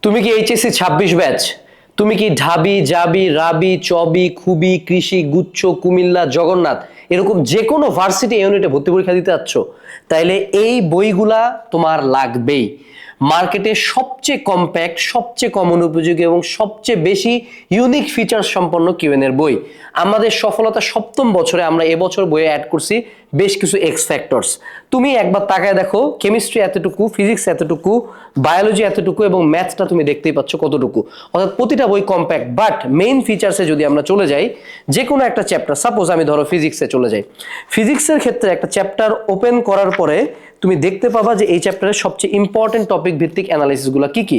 তুমি কি HSC 26 batch? তুমি কি ঢাবি, জাবি, রাবি, চবি, খুবি, কৃষি, গুচ্ছ, কুমিল্লা, জগন্নাথ এরকম যে কোনো ভার্সিটি ইউনিটে ভর্তি পরীক্ষা দিতে যাচ্ছ? তাইলে এই বইগুলা তোমার লাগবেই। মার্কেটে সবচেয়ে কম্প্যাক্ট, সবচেয়ে কমন উপযোগী এবং সবচেয়ে বেশি ইউনিক ফিচার সম্পন্ন কিউএন এর বই। আমাদের সফলতা 7ম বছরে আমরা এবছর বইয়ে অ্যাড করছি বেশ কিছু এক্স ফ্যাক্টরস। তুমি একবার তাকায় দেখো, কেমিস্ট্রি এতটুকু, ফিজিক্স এতটুকু, বায়োলজি এতটুকু এবং ম্যাথসটা তুমি দেখতেই পাচ্ছ কতটুকু। অর্থাৎ প্রতিটা বই কম্প্যাক্ট, বাট মেইন ফিচার্সে যদি আমরা চলে যাই, যে কোনো একটা চ্যাপ্টার, সাপোজ আমি ধরো ফিজিক্সে চলে যাই, ফিজিক্সের ক্ষেত্রে একটা চ্যাপ্টার ওপেন করার পরে তুমি দেখতে পাবা যে এই চ্যাপ্টারের সবচেয়ে ইম্পর্টেন্ট টপিক ভিত্তিক অ্যানালাইসিসগুলো কি কি।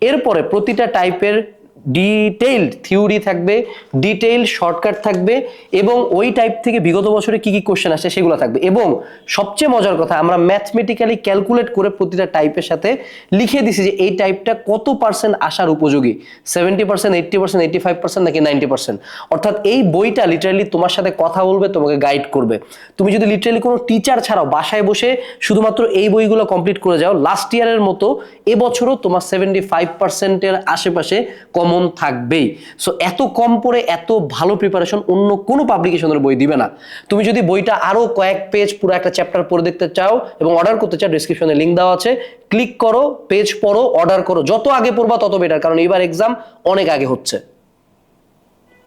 এরপরে প্রতিটা টাইপের ডিটেইলড থিওরি থাকবে, ডিটেইল শর্টকাট থাকবে এবং ওই টাইপ থেকে বিগত বছরে কি কি কোশ্চেন আসে সেগুলো থাকবে। এবং সবচেয়ে মজার কথা, আমরা ম্যাথমেটিক্যালি ক্যালকুলেট করে প্রতিটা টাইপের সাথে লিখে দিছি যে এই টাইপটা কত পার্সেন্ট আসার উপযোগী, 70%, 80%, 85% নাকি 90%। অর্থাৎ এই বইটা লিটারালি তোমার সাথে কথা বলবে, তোমাকে গাইড করবে। তুমি যদি লিটারালি কোনো টিচার ছাড়াও বাসায় বসে শুধুমাত্র এই বইগুলো কমপ্লিট করে যাও, লাস্ট ইয়ারের মতো এবছরও তোমার 75%-এর আশেপাশে কমন থাকবেই। সো এত কম পড়ে এত ভালো প্রিপারেশন অন্য কোনো পাবলিকেশনের বই দিবে না। তুমি যদি বইটা আরো কয়েক পেজ পুরো একটা চ্যাপ্টার পড়ে দেখতে চাও এবং অর্ডার করতে চাও, ডেসক্রিপশনে লিংক দেওয়া আছে, ক্লিক করো, পেজ পড়ো, অর্ডার করো। যত আগে পড়বা তত বেটার, কারণ এবার এক্সাম অনেক আগে হচ্ছে।